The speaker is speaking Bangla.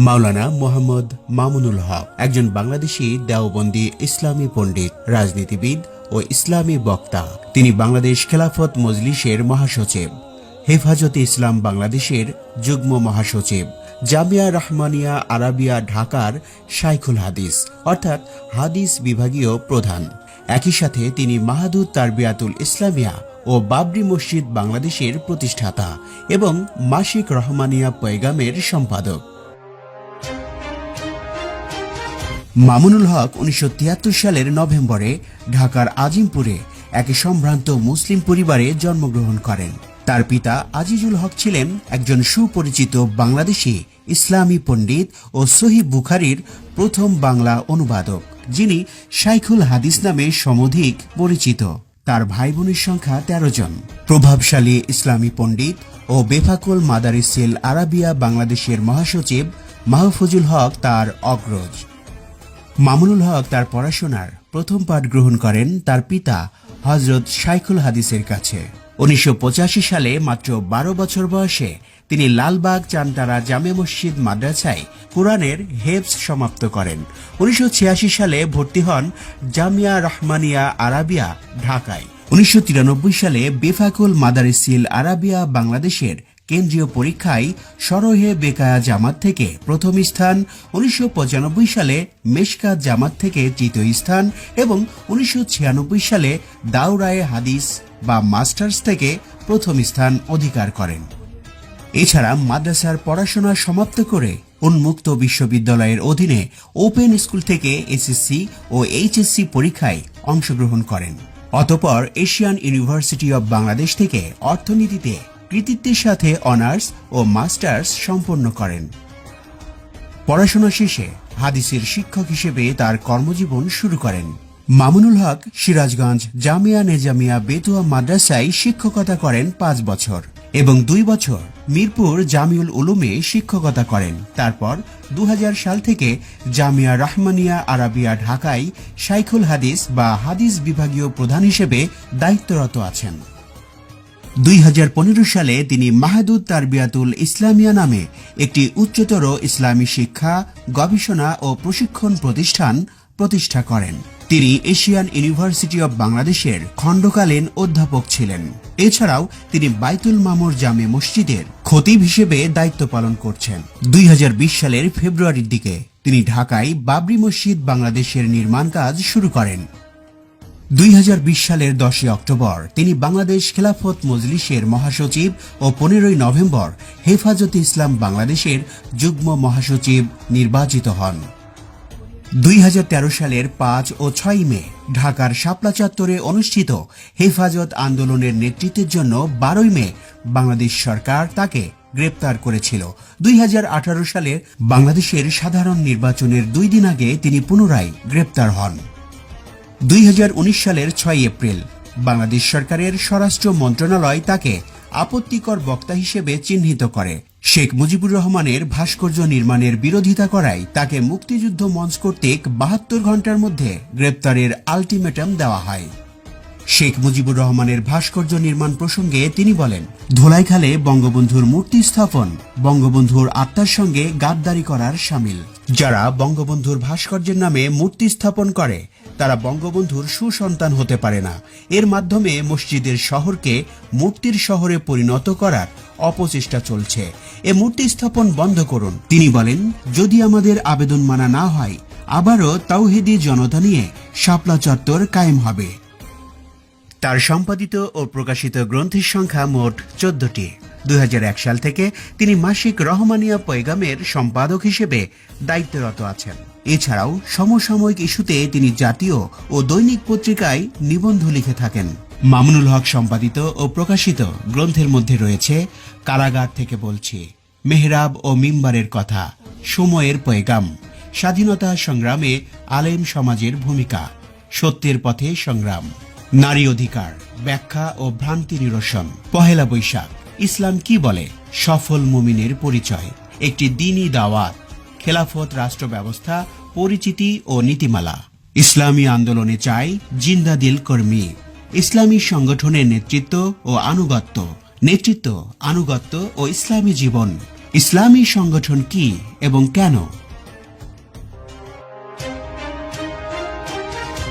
মাওলানা মোহাম্মদ মামুনুল হক একজন বাংলাদেশী দেওবন্দি ইসলামী পণ্ডিত, রাজনীতিবিদ ও ইসলামী বক্তা। তিনি বাংলাদেশ খেলাফত মজলিসের মহাসচিব, হেফাজতে ইসলাম বাংলাদেশের যুগ্ম মহাসচিব, জামিয়া রহমানিয়া আরাবিয়া ঢাকার শাইখুল হাদিস অর্থাৎ হাদিস বিভাগীয় প্রধান। একই সাথে তিনি মাহাদুদ তারবিয়াতুল ইসলামিয়া ও বাবরি মসজিদ বাংলাদেশের প্রতিষ্ঠাতা এবং মাসিক রহমানিয়া পয়গামের সম্পাদক। মামুনুল হক 1973 সালের নভেম্বরে ঢাকার আজিমপুরে এক সম্ভ্রান্ত মুসলিম পরিবারে জন্মগ্রহণ করেন। তার পিতা আজিজুল হক ছিলেন একজন সুপরিচিত বাংলাদেশী ইসলামী পণ্ডিত ও সহিহ বুখারীর প্রথম বাংলা অনুবাদক, যিনি শাইখুল হাদিস নামে সমধিক পরিচিত। তার ভাই বোনের সংখ্যা 13 জন। প্রভাবশালী ইসলামী পণ্ডিত ও বেফাকুল মাদারিসিল আরাবিয়া বাংলাদেশের মহাসচিব মাহফুজুল হক তার অগ্রজ। মামুনুল হক তার পড়াশোনার প্রথম পাঠ গ্রহণ করেন তার পিতা হযরত শাইখুল হাদিসের কাছে। 1985 সালে মাত্র 12 বছর বয়সে তিনি লালবাগ চানটারা জামে মসজিদ মাদ্রাসায় কোরআনের হেফজ সমাপ্ত করেন। 1986 সালে ভর্তি হন জামিয়া রহমানিয়া আরাবিয়া ঢাকায়। 1993 সালে বেফাকুল মাদারিসিল আরাবিয়া বাংলাদেশের কেন্দ্রীয় পরীক্ষায় সরহে বেকায়া জামাত থেকে প্রথম স্থান, 1995 সালে মেশকাত জামাত থেকে তৃতীয় স্থান এবং 1996 সালে দাওরায়ে হাদিস বা মাস্টার্স থেকে প্রথম স্থান অধিকার করেন। এছাড়া মাদ্রাসার পড়াশোনা সমাপ্ত করে উন্মুক্ত বিশ্ববিদ্যালয়ের অধীনে ওপেন স্কুল থেকে এসএসসি ও এইচএসসি পরীক্ষায় অংশগ্রহণ করেন। অতঃপর এশিয়ান ইউনিভার্সিটি অব বাংলাদেশ থেকে অর্থনীতিতে কৃতিত্বের সাথে অনার্স ও মাস্টার্স সম্পন্ন করেন। পড়াশোনা শেষে হাদিসের শিক্ষক হিসেবে তার কর্মজীবন শুরু করেন। মামুনুল হক সিরাজগঞ্জ জামিয়া নেজামিয়া বেতুয়া মাদ্রাসায় শিক্ষকতা করেন 5 বছর এবং 2 বছর মিরপুর জামিউল উলুমে শিক্ষকতা করেন। তারপর 2000 সাল থেকে জামিয়া রহমানিয়া আরাবিয়া ঢাকায় শাইখুল হাদিস বা হাদিস বিভাগীয় প্রধান হিসেবে দায়িত্বরত আছেন। 2015 সালে তিনি মাহাদুদ তারবিয়াতুল ইসলামিয়া নামে একটি উচ্চতর ইসলামী শিক্ষা, গবেষণা ও প্রশিক্ষণ প্রতিষ্ঠান প্রতিষ্ঠা করেন। তিনি এশিয়ান ইউনিভার্সিটি অব বাংলাদেশের খণ্ডকালীন অধ্যাপক ছিলেন। এছাড়াও তিনি বাইতুল মামুর জামে মসজিদের খতিব হিসেবে দায়িত্ব পালন করছেন। 2020 সালের ফেব্রুয়ারির দিকে তিনি ঢাকায় বাবরি মসজিদ বাংলাদেশের নির্মাণ কাজ শুরু করেন। 2020 সালের 10 অক্টোবর তিনি বাংলাদেশ খেলাফত মজলিসের মহাসচিব ও 15 নভেম্বর হেফাজতে ইসলাম বাংলাদেশের যুগ্ম মহাসচিব নির্বাচিত হন। 2013 সালের 5 ও 6 মে ঢাকার শাপলা চত্বরে অনুষ্ঠিত হেফাজত আন্দোলনের নেতৃত্বের জন্য 12 মে বাংলাদেশ সরকার তাকে গ্রেপ্তার করেছিল। 2018 সালে বাংলাদেশের সাধারণ নির্বাচনের 2 দিন আগে তিনি পুনরায় গ্রেপ্তার হন। 2019 সালের 6 এপ্রিল বাংলাদেশ সরকারের স্বরাষ্ট্র মন্ত্রণালয় তাকে আপত্তিকর বক্তা হিসেবে চিহ্নিত করে। শেখ মুজিবুর রহমানের ভাস্কর্য নির্মাণের বিরোধিতা করায় তাকে মুক্তিযুদ্ধ মঞ্চ কর্তৃক 72 ঘন্টার মধ্যে গ্রেপ্তারের আলটিমেটাম দেওয়া হয়। শেখ মুজিবুর রহমানের ভাস্কর্য নির্মাণ প্রসঙ্গে তিনি বলেন, ধোলাইখালে বঙ্গবন্ধুর মূর্তি স্থাপন বঙ্গবন্ধুর আত্মার সঙ্গে গাদ্দারি করার শামিল। যারা বঙ্গবন্ধুর ভাস্কর্যের নামে মূর্তি স্থাপন করে তারা বঙ্গবন্ধুর সুসন্তান হতে পারে না। এর মাধ্যমে মসজিদের শহরকে মূর্তির শহরে পরিণত করার অপচেষ্টা চলছে। এ মূর্তি স্থাপন বন্ধ করুন। তিনি বলেন, যদি আমাদের আবেদন মানা না হয় আবারও তাওহিদি জনতা নিয়ে শাপলা চত্বর কায়েম হবে। তার সম্পাদিত ও প্রকাশিত গ্রন্থের সংখ্যা মোট 14টি। 2001 সাল থেকে তিনি মাসিক রহমানিয়া পয়গামের সম্পাদক হিসেবে দায়িত্বরত আছেন। এছাড়াও সমসাময়িক ইস্যুতে তিনি জাতীয় ও দৈনিক পত্রিকায় নিবন্ধ লিখে থাকেন। মামুনুল হক সম্পাদিত ও প্রকাশিত গ্রন্থের মধ্যে রয়েছে কারাগার থেকে বলছি, মেহরাব ও মিম্বারের কথা, সময়ের পয়গাম, স্বাধীনতা সংগ্রামে আলেম সমাজের ভূমিকা, সত্যের পথে সংগ্রাম, নারী অধিকার, ব্যাখ্যা ও ভ্রান্তি নিরসন, পহেলা বৈশাখ, ইসলাম কি বলে, সফল মুমিনের পরিচয়, একটি দ্বীনি দাওয়াত, খেলাফত রাষ্ট্র ব্যবস্থা, পরিচিতি ও নীতিমালা, ইসলামী আন্দোলনে চাই জিন্দা দিল কর্মী, ইসলামী সংগঠনের নেতৃত্ব ও আনুগত্য ও ইসলামী জীবন, ইসলামী সংগঠন কি এবং কেন